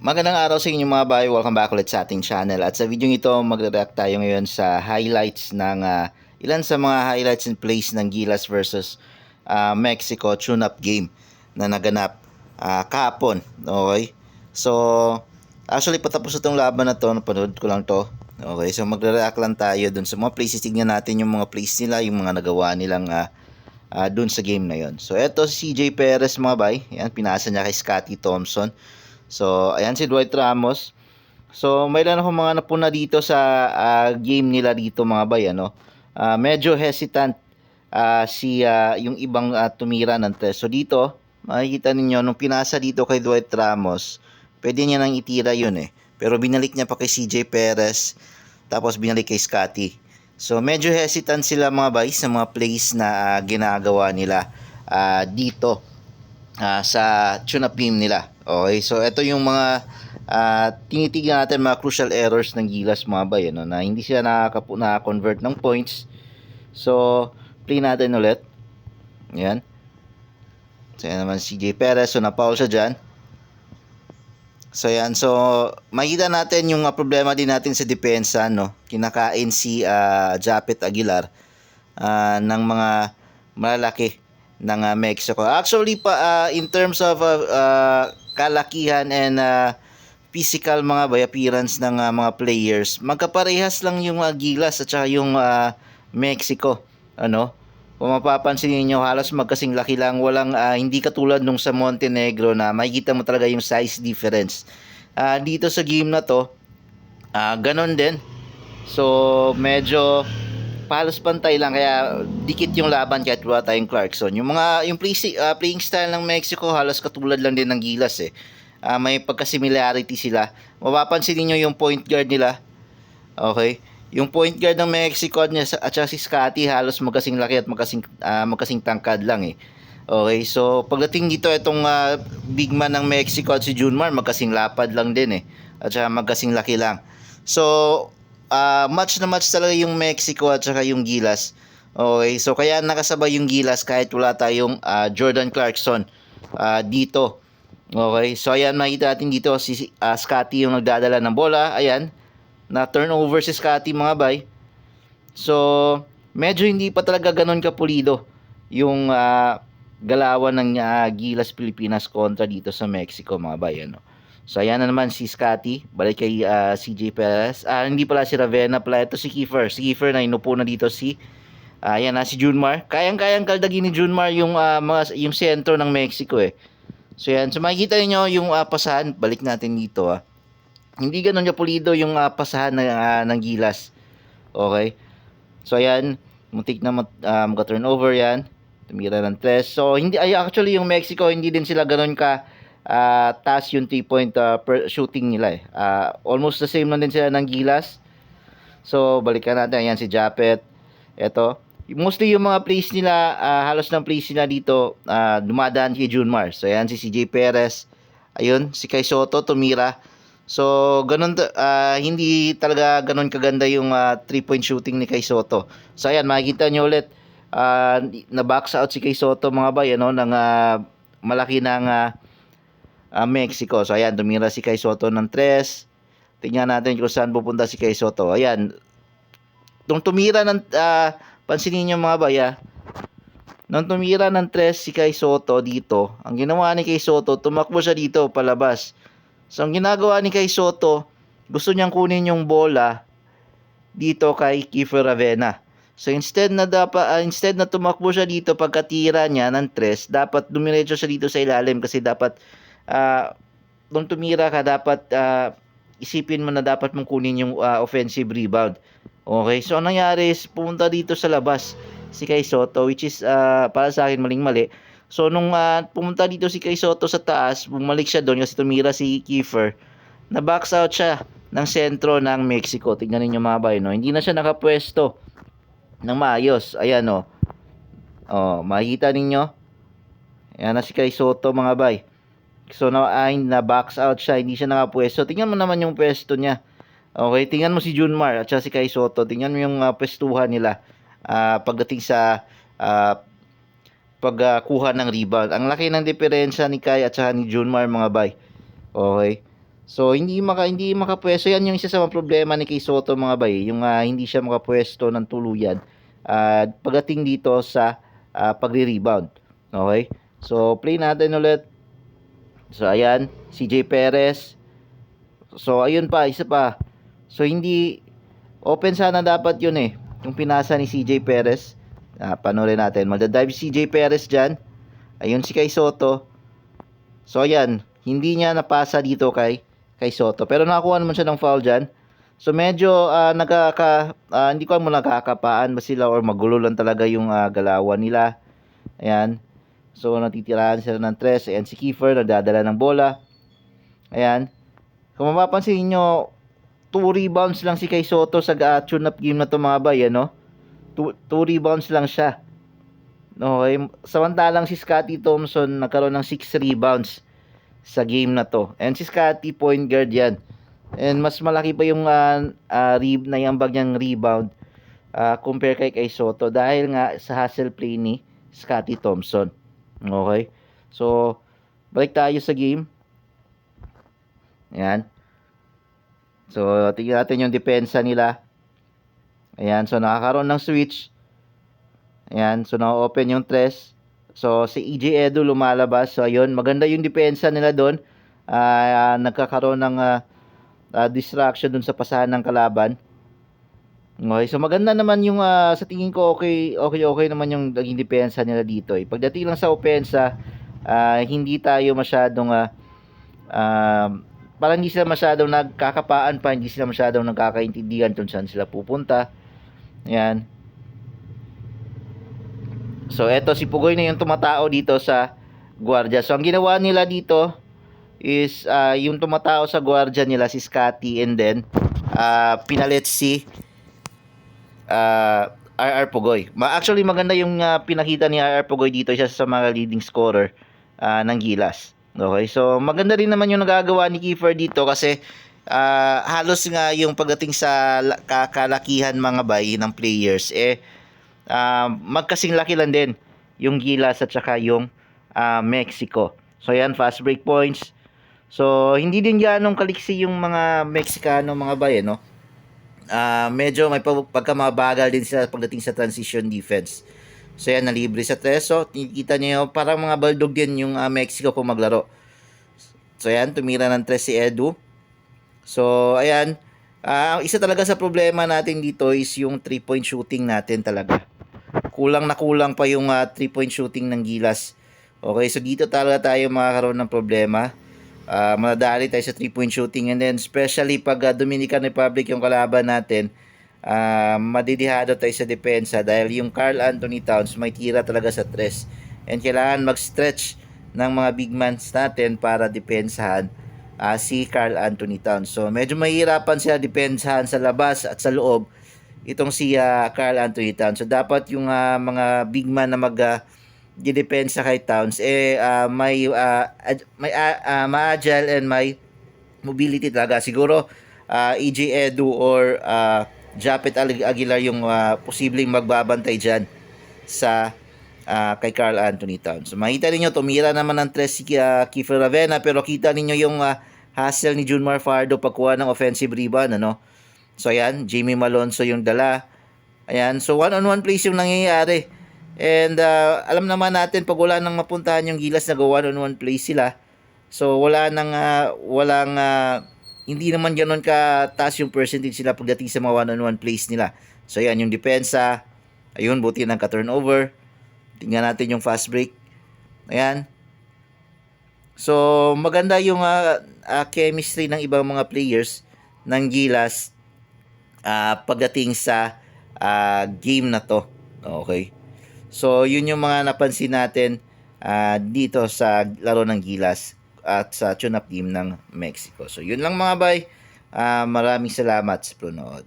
Magandang araw sa inyo mga bay, welcome back ulit sa ating channel. At sa video ito, magre-react tayo ngayon sa highlights ng ilan sa mga highlights and plays ng Gilas versus Mexico tune-up game na naganap kahapon. Okay? So, actually patapos itong laban na to, napanood ko lang to. Okay, so magre-react lang tayo dun sa mga plays. Tignan natin yung mga plays nila, yung mga nagawa nilang dun sa game na yon. So, eto si CJ Perez mga bay. Yan, pinasa niya kay Scotty Thompson. So, ayan si Dwight Ramos. So, mayroon ako mga napuna dito sa game nila dito mga bay, ano. Medyo hesitant yung ibang tumira ng tres. So, dito, makikita ninyo, nung pinasa dito kay Dwight Ramos, pwede niya nang itira yun eh. Pero binalik niya pa kay CJ Perez, tapos binalik kay Scotty. So, medyo hesitant sila mga bay sa mga plays na ginagawa nila dito sa tune-up game nila. Okay, so ito yung mga tinitignan natin, mga crucial errors ng Gilas mga bay, ano, na hindi sila na-convert ng points. So, play natin ulit. Yan. So, yan naman si CJ Perez. So, na-foul siya dyan. So, yan. So, makikita natin yung problema din natin sa depensa, no? Kinakain si Japet Aguilar ng mga malalaki ng Mexico. Actually pa in terms of kalakihan and physical mga by appearance ng mga players, magkaparehas lang yung Gilas at saka yung Mexico. Ano? Kung mapapansin niyo, halos magkasing laki lang, walang hindi katulad nung sa Montenegro na makikita mo talaga yung size difference. Dito sa game na to, ganon din. So medyo halos pantay lang, kaya dikit yung laban kahit wala tayong Clarkson. Yung playing style ng Mexico halos katulad lang din ng Gilas eh. May pagka-similarity sila. Mapapansin niyo yung point guard nila. Okay? Yung point guard ng Mexico at saka si Scotty halos magkasing laki at magkasing tangkad lang eh. Okay, so pagdating dito itong big man ng Mexico at si Junmar magkasing lapad lang din eh. At saka magkasing laki lang. So match na match talaga yung Mexico at saka yung Gilas. Okay, so kaya nakasabay yung Gilas kahit wala tayong Jordan Clarkson dito. Okay, so ayan, makikita natin dito si Scotty yung nagdadala ng bola. Ayan, na turnover si Scotty mga bay. So medyo hindi pa talaga ganun kapulido yung galawan ng Gilas Pilipinas kontra dito sa Mexico mga bay, ano. So ayan na naman si Scotty, balik kay CJ Perez. Hindi pala si Ravenna pala, ito si Kiefer. Si Kiefer na inupo na dito si ayan na si Junmar. Kayang-kayang kaldagin ni Junmar yung sentro ng Mexico eh. So yan, so makikita niyo yung pasahan, balik natin dito Hindi ganoon niya pulido yung pasahan ng Gilas. Okay? So ayan, muntik na magka-turnover yan. Tumira ng tres. So hindi actually yung Mexico hindi din sila ganoon ka taas yung 3-point per shooting nila eh. Almost the same lang din sila ng Gilas. So balikan natin, ayan si Japet. Ito, mostly yung mga plays nila, halos ng plays nila dito dumadaan kay Junmar. So ayan si CJ Perez. Ayun, si Kai Soto tumira. So ganun hindi talaga ganun kaganda yung 3-point shooting ni Kai Soto. So ayan, makikita nyo ulit na box out si Kai Soto mga bay, ano, ng malaki ng Mexico. So ayan, tumira si Kai Soto ng 3. Tingnan natin kung saan pupunta si Kai Soto. Ayan. Nung tumira ng pansinin niyo mga baya, nung tumira ng 3 si Kai Soto dito, ang ginawa ni Kai Soto, tumakbo siya dito palabas. So ang ginagawa ni Kai Soto, gusto niyang kunin yung bola dito kay Kiefer Ravenna. So instead na tumakbo siya dito pagkatira niya ng 3, dapat dumiretso siya dito sa ilalim kasi dapat nung tumira ka, dapat isipin mo na dapat mong kunin yung offensive rebound. Okay, so ang nangyari is pumunta dito sa labas si Kai Soto, which is para sa akin maling-mali. So nung pumunta dito si Kai Soto sa taas, bumalik siya doon kasi tumira si Kiefer. Na box out siya ng sentro ng Mexico. Tingnan niyo mga bay, no? Hindi na siya nakapwesto ng maayos. Ayan, no. Oh, makikita ninyo. Ayan na si Kai Soto mga bay. So na box out siya, hindi siya nakapwesto. Tingnan mo naman yung pwesto niya. Okay, tingnan mo si Junmar at si Kai Soto. Tingnan mo yung pwestuhan nila pagdating sa pagkuha ng rebound. Ang laki ng diferensya ni Kai at saka ni Junmar mga bay. Okay. So hindi makapwesto, yan yung isa sa mga problema ni Kay Soto mga bay, yung hindi siya makapwesto ng tuluyan pagdating dito sa pagre-rebound. Okay? So play natin ulit. So ayan, CJ Perez. So ayun pa, isa pa. So hindi open sana dapat yun eh. Yung pinasa ni CJ Perez. Panoorin natin. Magdadive si CJ Perez dyan. Ayun si Kay Soto. So ayan, hindi niya napasa dito kay Soto. Pero nakakuha naman siya ng foul dyan. So medyo hindi ko alam kung nakakapaan ba sila or magulo lang talaga yung galawan nila. Ayan. So natitirahan sila ng tres. Ayan si Kiefer nagdadala ng bola. Ayan. Kung mapapansin niyo, 2 rebounds lang si Kay Soto sa tune-up game na to mga bay, ano? 2 rebounds lang siya. Okay, samantalang si Scottie Thompson nagkaroon ng 6 rebounds sa game na to. And si Scottie point guard yan. And mas malaki pa yung na yung bag niyang rebound compare kay Soto dahil nga sa hustle play ni Scottie Thompson. Okay? So, balik tayo sa game. Ayan. So, tingnan natin yung depensa nila. Ayan, so nakakaroon ng switch. Ayan, so na-open yung tres. So, si EJ Edu lumalabas. So, ayun, maganda yung depensa nila doon. Nagkakaroon ng distraction dun sa pasahan ng kalaban. Okay, so maganda naman yung sa tingin ko okay naman yung naging depensa nila dito. Pagdating lang sa opensa, hindi tayo masyadong parang hindi sila masyadong nagkakapaan pa, hindi sila masyadong nagkakaintindihan kung saan sila pupunta. Ayan. So, eto si Pugoy na yung tumatao dito sa gwardiya. So, ang ginawa nila dito is yung tumatao sa gwardiya nila si Scottie and then pinalit si RR Pugoy. Actually, maganda yung pinakita ni RR Pugoy dito, isa sa mga leading scorer ng Gilas. Okay, so maganda rin naman yung nagagawa ni Kiefer dito kasi halos nga yung pagdating sa kalakihan mga bay ng players magkasing laki lang din yung Gilas at saka yung Mexico. So yan, fast break points. So hindi din ganong kaliksi yung mga Mexicano mga bay, no? Medyo may pagkamabagal din sila pagdating sa transition defense. So yan, nalibre sa treso. Kita niyo parang mga baldog din yung Mexico kung maglaro. So yan, tumira ng tres si Edu. So ayan, isa talaga sa problema natin dito is yung 3-point shooting natin talaga. Kulang na kulang pa yung 3-point shooting ng Gilas. Okay, so dito talaga tayo makakaroon ng problema. Madadali tayo sa 3-point shooting and then especially pag Dominican Republic yung kalaban natin, madidihado tayo sa depensa dahil yung Karl Anthony Towns may tira talaga sa tres and kailangan mag-stretch ng mga big mans natin para depensahan si Karl Anthony Towns. So medyo mahirapan siya depensahan sa labas at sa loob itong si Karl Anthony Towns. So dapat yung mga big man na didepensa kay Towns may ma-agile and may mobility talaga. Siguro EJ Edu or Japet Aguilar yung posibleng magbabantay dyan sa kay Karl Anthony Towns. So makita ninyo, tumira naman ng tres si Kiefer Ravena, pero kita ninyo yung hustle ni Junmar Fardo pagkuha ng offensive rebound, ano? So ayan, Jamie Malonzo yung dala. Ayan, so one-on-one plays yung nangyayari. And alam naman natin pag wala nang mapuntahan yung Gilas, nag-one-on-one plays sila. So walang hindi naman ganoon ka-taas yung percentage sila pagdating sa mga one-on-one plays nila. So yan, yung depensa, ayun, buti ng ka-turnover. Tingnan natin yung fast break. Ayan. So maganda yung chemistry ng ibang mga players ng Gilas pagdating sa game na to. Okay. So yun yung mga napansin natin dito sa laro ng Gilas at sa tune-up team ng Mexico. So yun lang mga bay. Maraming salamat sa panonood.